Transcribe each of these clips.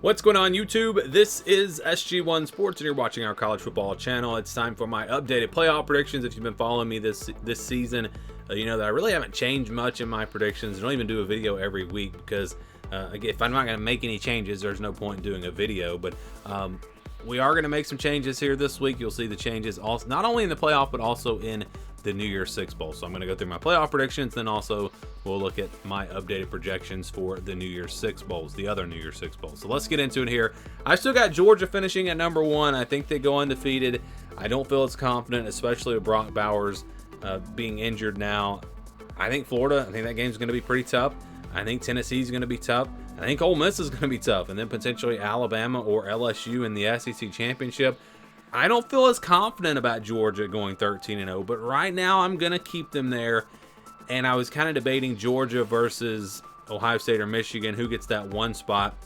What's going on YouTube? This is SG1 Sports and you're watching our college football channel. It's time for my updated playoff predictions. If you've been following me this season, you know that I really haven't changed much in my predictions. I don't even do a video every week because if I'm not going to make any changes, there's no point in doing a video. But we are going to make some changes here this week. You'll see the changes also not only in the playoff but also in the New Year's Six Bowl. So I'm going to go through my playoff predictions, then also we'll look at my updated projections for the New Year's Six Bowls, the other New Year's Six Bowls. So let's get into it here. I still got Georgia finishing at number 1. I think they go undefeated. I don't feel as confident, especially with Brock Bowers being injured now. I think Florida, I think that game's going to be pretty tough. I think Tennessee's going to be tough. I think Ole Miss is going to be tough. And then potentially Alabama or LSU in the SEC Championship. I don't feel as confident about Georgia going 13-0, but right now I'm going to keep them there. And I was kind of debating Georgia versus Ohio State or Michigan, who gets that one spot.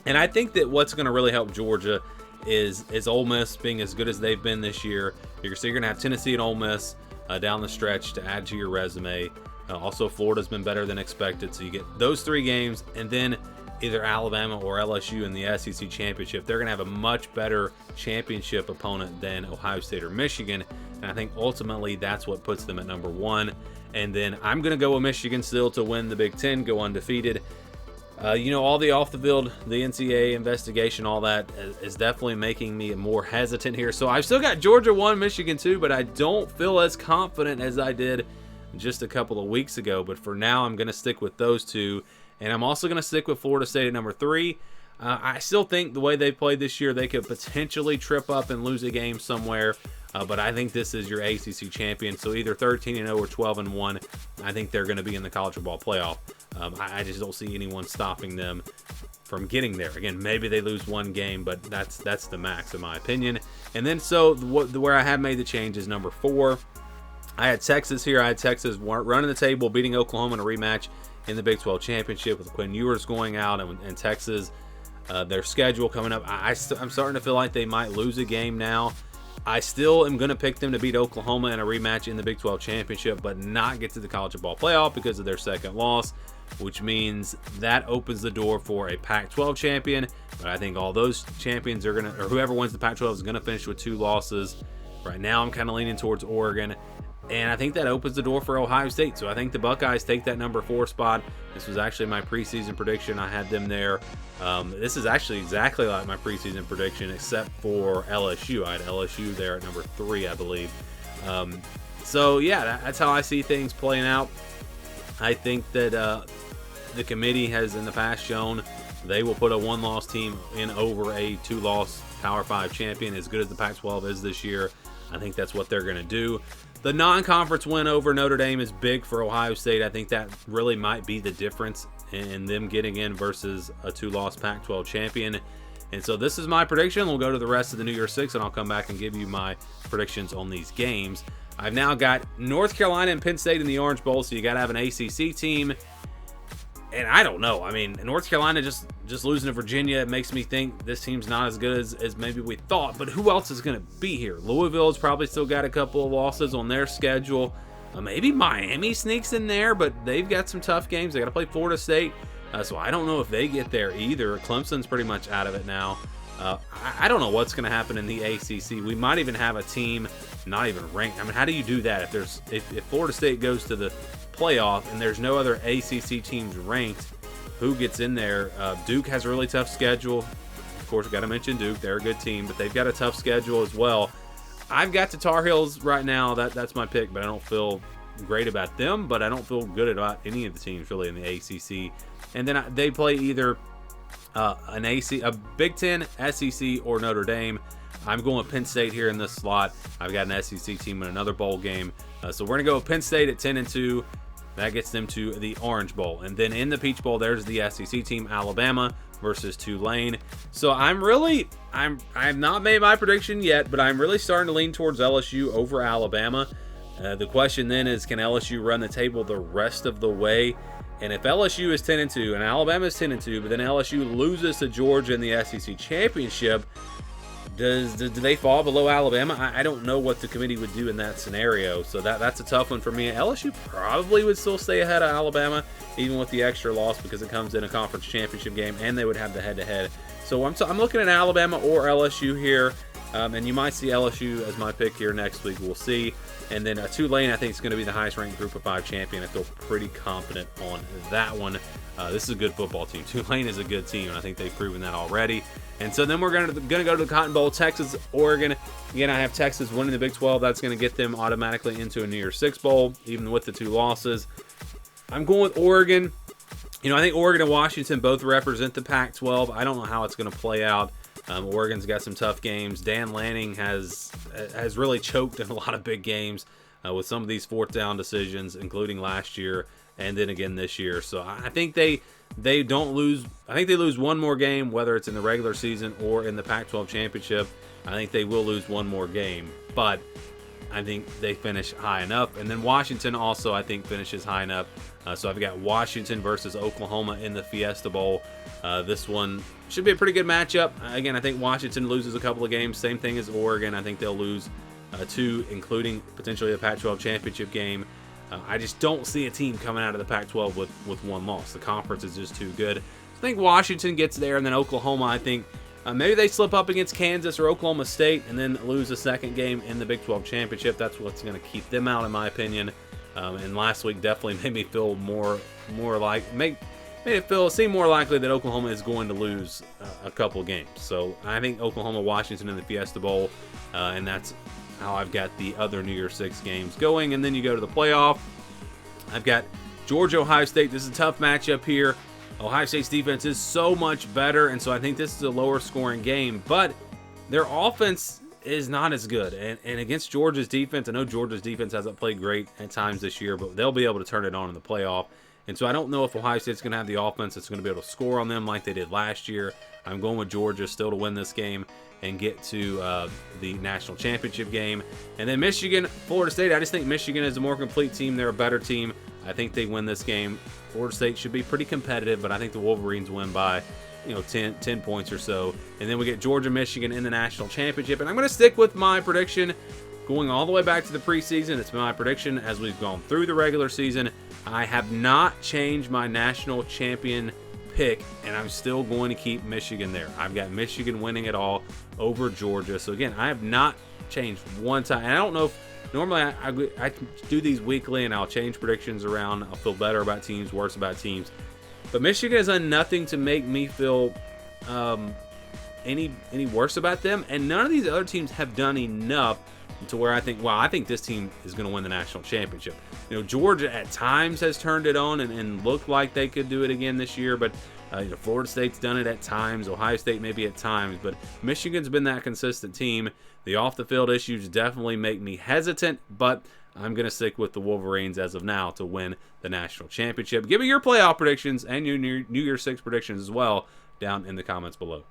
And I think that what's going to really help Georgia is Ole Miss being as good as they've been this year. So you're going to have Tennessee and Ole Miss down the stretch to add to your resume. Also, Florida's been better than expected, so you get those 3 games, and then either Alabama or LSU in the SEC Championship. They're going to have a much better championship opponent than Ohio State or Michigan, and I think ultimately that's what puts them at number 1. And then I'm going to go with Michigan still to win the Big Ten, go undefeated. You know, all the off the field, the NCAA investigation, all that is definitely making me more hesitant here. So I've still got Georgia 1, Michigan 2, but I don't feel as confident as I did just a couple of weeks ago. But for now, I'm going to stick with those 2. And I'm also going to stick with Florida State at number 3. I still think the way they played this year, they could potentially trip up and lose a game somewhere. But I think this is your ACC champion. So either 13-0 or 12-1, I think they're going to be in the college football playoff. I just don't see anyone stopping them from getting there. Again, maybe they lose one game, but that's the max in my opinion. And then so where I have made the change is number 4. I had Texas here. I had Texas running the table, beating Oklahoma in a rematch in the Big 12 Championship with Quinn Ewers going out and Texas, their schedule coming up. I'm starting to feel like they might lose a game now. I still am going to pick them to beat Oklahoma in a rematch in the Big 12 Championship, but not get to the college football playoff because of their second loss, which means that opens the door for a Pac-12 champion. But I think all those champions are going to, or whoever wins the Pac-12 is going to finish with 2 losses. Right now, I'm kind of leaning towards Oregon. And I think that opens the door for Ohio State. So I think the Buckeyes take that number 4 spot. This was actually my preseason prediction. I had them there. This is actually exactly like my preseason prediction, except for LSU. I had LSU there at number 3, I believe. So yeah, that's how I see things playing out. I think that the committee has in the past shown they will put a 1-loss team in over a 2-loss Power 5 champion, as good as the Pac-12 is this year. I think that's what they're going to do. The non-conference win over Notre Dame is big for Ohio State. I think that really might be the difference in them getting in versus a 2-loss Pac-12 champion. And so this is my prediction. We'll go to the rest of the New Year's Six, and I'll come back and give you my predictions on these games. I've now got North Carolina and Penn State in the Orange Bowl, so you got to have an ACC team. And I don't know. I mean, North Carolina just losing to Virginia, it makes me think this team's not as good as maybe we thought. But who else is going to be here? Louisville's probably still got a couple of losses on their schedule. Maybe Miami sneaks in there, but they've got some tough games. They got to play Florida State. So I don't know if they get there either. Clemson's pretty much out of it now. I don't know what's going to happen in the ACC. We might even have a team not even ranked. I mean, how do you do that if Florida State goes to the playoff and there's no other ACC teams ranked? Who gets in there? Duke has a really tough schedule. Of course, we've got to mention Duke. They're a good team, but they've got a tough schedule as well. I've got the Tar Heels right now. That's my pick, but I don't feel great about them, but I don't feel good about any of the teams really in the ACC. And then they play either a Big Ten, SEC, or Notre Dame. I'm going with Penn State here in this slot. I've got an SEC team in another bowl game. So we're going to go with Penn State at 10-2. That gets them to the Orange Bowl. And then in the Peach Bowl, there's the SEC team, Alabama versus Tulane. So I've not made my prediction yet, but I'm really starting to lean towards LSU over Alabama. The question then is, can LSU run the table the rest of the way? And if LSU is 10-2 and Alabama is 10-2, but then LSU loses to Georgia in the SEC Championship, do they fall below Alabama? I don't know what the committee would do in that scenario, so that's a tough one for me. LSU probably would still stay ahead of Alabama, even with the extra loss, because it comes in a conference championship game, and they would have the head-to-head. So I'm looking at Alabama or LSU here, and you might see LSU as my pick here next week. We'll see. And then Tulane, I think, is going to be the highest-ranked Group of 5 champion. I feel pretty confident on that one. This is a good football team. Tulane is a good team, and I think they've proven that already. And so then we're going to go to the Cotton Bowl, Texas, Oregon. Again, I have Texas winning the Big 12. That's going to get them automatically into a New Year's Six Bowl, even with the 2 losses. I'm going with Oregon. You know, I think Oregon and Washington both represent the Pac-12. I don't know how it's going to play out. Oregon's got some tough games. Dan Lanning has really choked in a lot of big games with some of these 4th down decisions, including last year and then again this year. So I think they don't lose. I think they lose one more game, whether it's in the regular season or in the Pac-12 championship. I think they will lose one more game, but I think they finish high enough. And then Washington also, I think, finishes high enough. So I've got Washington versus Oklahoma in the Fiesta Bowl. This one should be a pretty good matchup. Again, I think Washington loses a couple of games. Same thing as Oregon. I think they'll lose 2, including potentially the Pac-12 championship game. I just don't see a team coming out of the Pac-12 with 1 loss. The conference is just too good. I think Washington gets there, and then Oklahoma, I think, maybe they slip up against Kansas or Oklahoma State and then lose the 2nd game in the Big 12 championship. That's what's going to keep them out, in my opinion. And last week definitely made me feel seem more likely that Oklahoma is going to lose a couple games. So I think Oklahoma, Washington in the Fiesta Bowl, and that's how I've got the other New Year's Six games going. And then you go to the playoff. I've got Georgia, Ohio State. This is a tough matchup here. Ohio State's defense is so much better, and so I think this is a lower scoring game, but their offense is not as good. And against Georgia's defense, I know Georgia's defense hasn't played great at times this year, but they'll be able to turn it on in the playoff. And so I don't know if Ohio State's going to have the offense that's going to be able to score on them like they did last year. I'm going with Georgia still to win this game and get to the national championship game. And then Michigan, Florida State. I just think Michigan is a more complete team. They're a better team. I think they win this game. Florida State should be pretty competitive, but I think the Wolverines win by 10 points or so. And then we get Georgia, Michigan in the national championship. And I'm going to stick with my prediction going all the way back to the preseason. It's my prediction as we've gone through the regular season. I have not changed my national champion pick, and I'm still going to keep Michigan there. I've got Michigan winning it all over Georgia. So again, I have not changed one time. And I don't know if normally I do these weekly and I'll change predictions around. I'll feel better about teams, worse about teams. But Michigan has done nothing to make me feel any worse about them. And none of these other teams have done enough to where I think, wow, I think this team is going to win the national championship. Georgia at times has turned it on and looked like they could do it again this year, but Florida State's done it at times. Ohio State maybe at times, but Michigan's been that consistent team. The off-the-field issues definitely make me hesitant, but I'm going to stick with the Wolverines as of now to win the national championship. Give me your playoff predictions and your New Year's Six predictions as well down in the comments below.